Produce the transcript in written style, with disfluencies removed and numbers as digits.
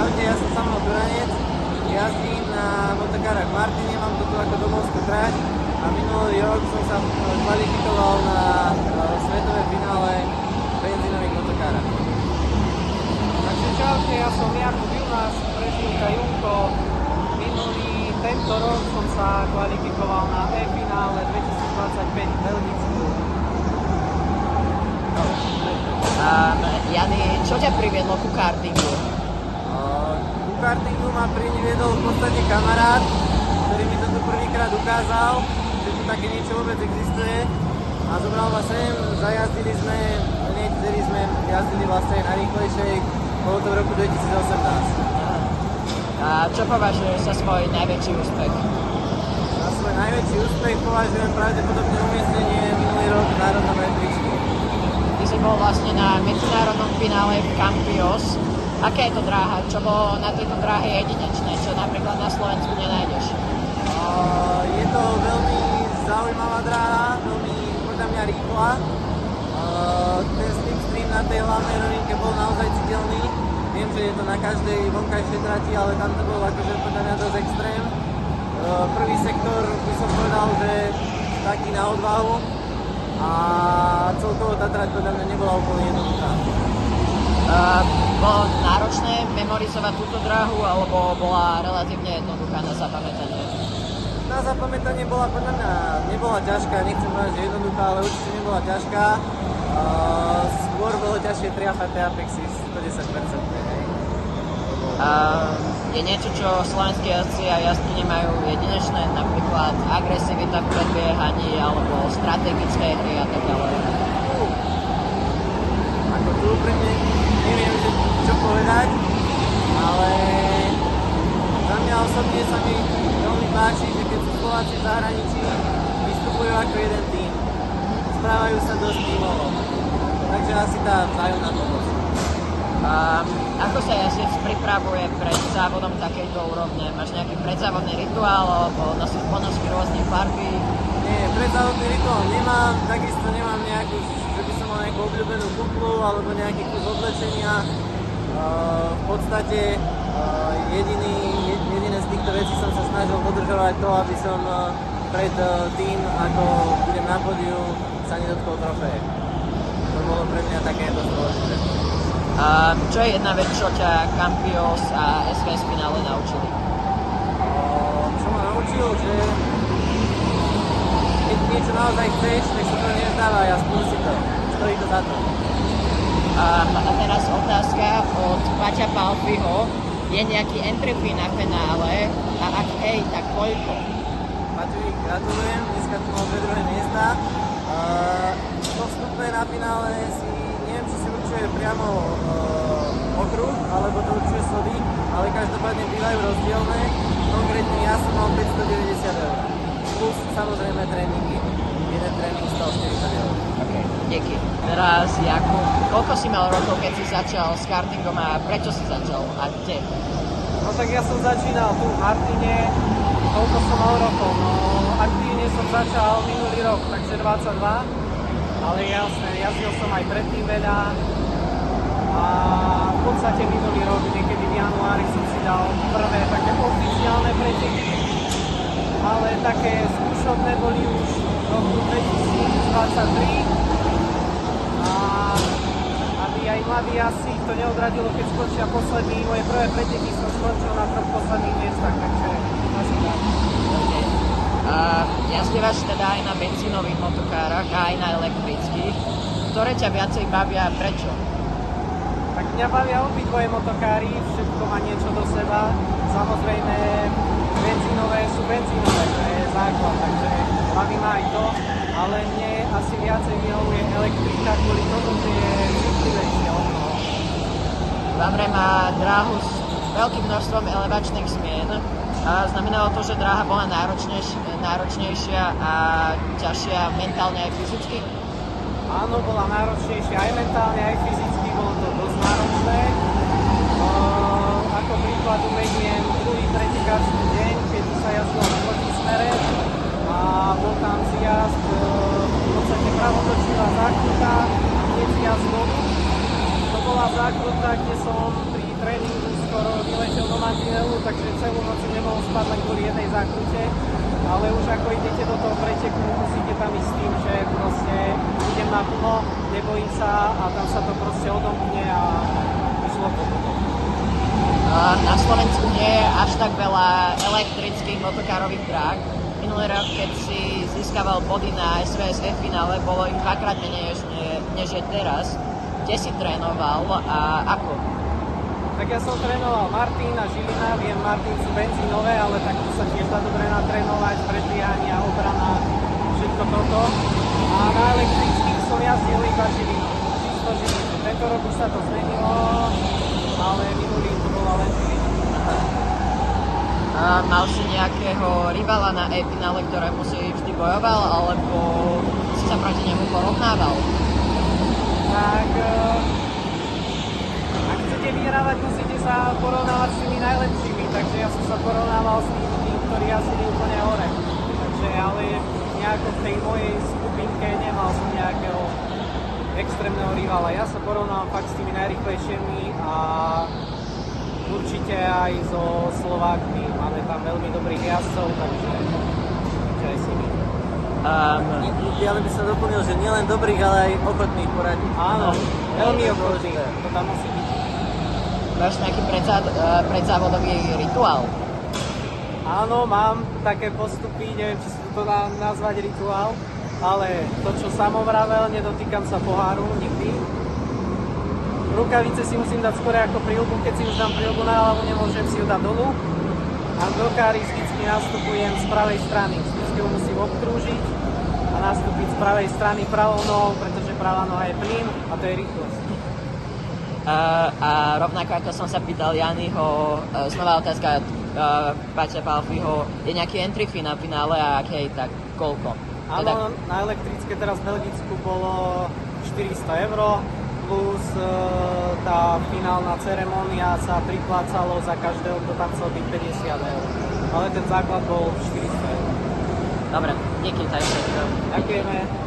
Čaute, ja som Samuel Turanec, jazdím na motokárach v Martine, mám to tu ako domovskú trať a minulý rok som sa kvalifikoval na svetové finále benzínových motokárach. Takže čaute, ja som Jakub Junáš, prezývka Junko. Tento rok som sa kvalifikoval na e-finále 2025 v Belgicku. Jany, čo ťa priviedlo ku kartingu? Ku kartingu ma priviedol v podstate kamarát, ktorý mi to tu prvýkrát ukázal, že tu také niečo vôbec existuje a zobral ma sem, zajazdili sme, hneď vtedy sme jazdili vlastne na rýchlejšej, bolo to v roku 2018. A čo považuješ za svoj najväčší úspech? Za svoj najväčší úspech považujem pravdepodobne umiestnenie minulý rok v národnom rebríčku. Ty si bol vlastne na medzinárodnom finále v Campios. Aká je to dráha? Čo bolo na tejto dráhe jedinečné, čo napríklad na Slovensku nenájdeš? Je to veľmi zaujímavá dráha, veľmi podľa mňa rýchla. Ten slipstream na tej hlavnej rovinke bol naozaj citeľný. Viem, že je to na každej vonkajšej trati, ale tam to bol akože podľa mňa dosť extrém. Prvý sektor by som povedal, že taký na odvahu a celkovo tá trať podľa mňa nebola úplne jednoduchá. Bolo náročné memorizovať túto dráhu, alebo bola relatívne jednoduchá na zapamätanie? Na zapamätanie bola podľa mňa nebola ťažká, nechcem povedať, že jednoduchá, ale určite nebola ťažká. Skôr bolo ťažšie triafať tie apexy 110%. Je niečo, čo slovenskí jazdci a jazdky nemajú jedinečné, napríklad agresivita v predbiehaní alebo strategické hry a tak ďalej? Ako tu úprimne neviem, čo povedať, ale za mňa osobne sa mi veľmi páči, že keď sú Slováci v zahraničí, vystupujú ako jeden tým. Správajú sa dosť tímovo. Takže asi tá vzájomná pomoc. Ako sa jazdec pripravuje pred závodom takejto úrovne? Máš nejaký predzávodný rituál alebo nosíš ponožky rôznych farby? Nie, predzávodný rituál nemám, takisto nemám nejakú, že by som mal nejakú obľúbenú kuklu alebo nejaký kus oblečenia. V podstate jediné z týchto vecí som sa snažil dodržovať to, aby som pred tým, ako budem na pódiu, sa nedotkol trofeje. To bolo pre mňa také dosť dôležité. Čo je jedna vec, čo ťa Campios a SVS finále naučili? Čo ma naučil, že keď niečo naozaj chceš, tak sa to nevzdávaj a skúsi to. Stojí to za to. A teraz otázka od Paťa Palfiho. Je nejaký entry fee na finále a ak hej, tak koľko? Paťovi gratulujem, dneska tu mal 2 druhé miesta. Po vstupe na finále si neviem, či si určuje priamo okruh, alebo to určuje slody, ale každopádne bývajú rozdielne. Konkrétne ja som mal 590 €. Plus samozrejme tréningy. Jeden tréning stal 40 €. Okay, díky. Teraz Jakub, koľko si mal rokov, keď si začal s kartingom a prečo si začal a kde? No tak ja som začínal tu v Martine, koľko som mal rokov, no aktívne som začal minulý rok, takže 22, ale jasné, jazdil som aj predtým veľa a v podstate minulý rok, niekedy v januári som si dal prvé také oficiálne preteky, ale také skúšobné boli už v roku 2023 a aby aj mladí asi to neodradilo, keď skončia posledný, moje prvé preteky som skončil na 3 posledných miestach, takže asi tak. Jazdívaš teda aj na benzínových motokárach a aj na elektrických. Ktoré ťa viacej bavia a prečo? Tak mňa bavia obidvoje motokári, všetko má niečo do seba. Samozrejme, benzínové sú benzínové, to je základ, takže baví ma aj to, ale mne asi viacej vyhovuje elektrika kvôli tomu, že je citlivejšia od toho. Vamre má dráhu s veľkým množstvom elevačných zmien. Znamenalo to, že dráha bola náročnejšia a ťažšia mentálne aj fyzicky? Áno, bola náročnejšia aj mentálne, aj fyzicky, bolo to dosť náročné. Ako príklad uvediem druhý pretekársky deň, keď sa jazdilo v protismere a bol tam zjazd, v podstate pravotočivá zákruta a hneď zjazd vodu. To bola zákruta, kde som pri tréningu skoro mantinelu, takže celú noc nemohol spať len kvôli jednej zákrute, ale už ako idete do toho preteku, musíte tam ísť s tým, že proste idem na plno, nebojím sa a tam sa to proste odomkne a vyšlo to potom. Na Slovensku nie je až tak veľa elektrických motokárových dráh. Minulý rok, keď si získaval body na SVSV finále, bolo ich dvakrát menej než je teraz. Kde si trénoval a ako? Tak ja som trénoval Martin a Žilina, viem, Martin sú benzínové, ale tak to sa tiež dá dobre natrénovať, predbiehania, obrana, všetko toto. A na elektrických som jazdil iba Žilinu, čisto Žilinu. Tento rok už sa to zmenilo, ale minulý to bola len Žilina. Mal si nejakého rivala na e-finále, ktorému si vždy bojoval, alebo si sa proti nemu porovnával? Tak ak chcete vyhrávať, musíte sa porovnávať s tými najlepšími, takže ja som sa porovnával s tými, ktorí jazdili úplne hore. Takže ale nejako v tej mojej skupinke nemal som nejakého extrémneho rivala. Ja sa porovnávam fakt s tými najrýchlejšími a určite aj so Slovákmi. Máme tam veľmi dobrých jazdcov, takže aj s nimi. Ja by som doplnil, že nielen dobrých, ale aj ochotných poradník. Áno, veľmi ochotných, to tam musí byť. Máš nejaký predzávodový rituál? Áno, mám také postupy, neviem, či sa to dá nazvať rituál, ale to, čo som vravel, nedotýkam sa poháru nikdy. Rukavice si musím dať skôr ako príľbu, keď si už dám príľbu na hlavu, nemôžem si ju dať dolu. A v dokári vždycky nastupujem z pravej strany, vždycky ho musím obkrúžiť a nastúpiť z pravej strany pravou nohou, pretože pravá noha je plyn a to je rýchlosť. A rovnako ako som sa pýtal Janiho, znova otázka Paťa Palfiho, je nejaký entry fee na finále a aké tak koľko? Áno, na elektrické teraz v Belgicku bolo 400 € plus tá finálna ceremónia sa priplácalo za každého, kto tam chcel byť 50 €. Ale ten základ bol 400 €. Dobre, díky, takže. Ďakujeme.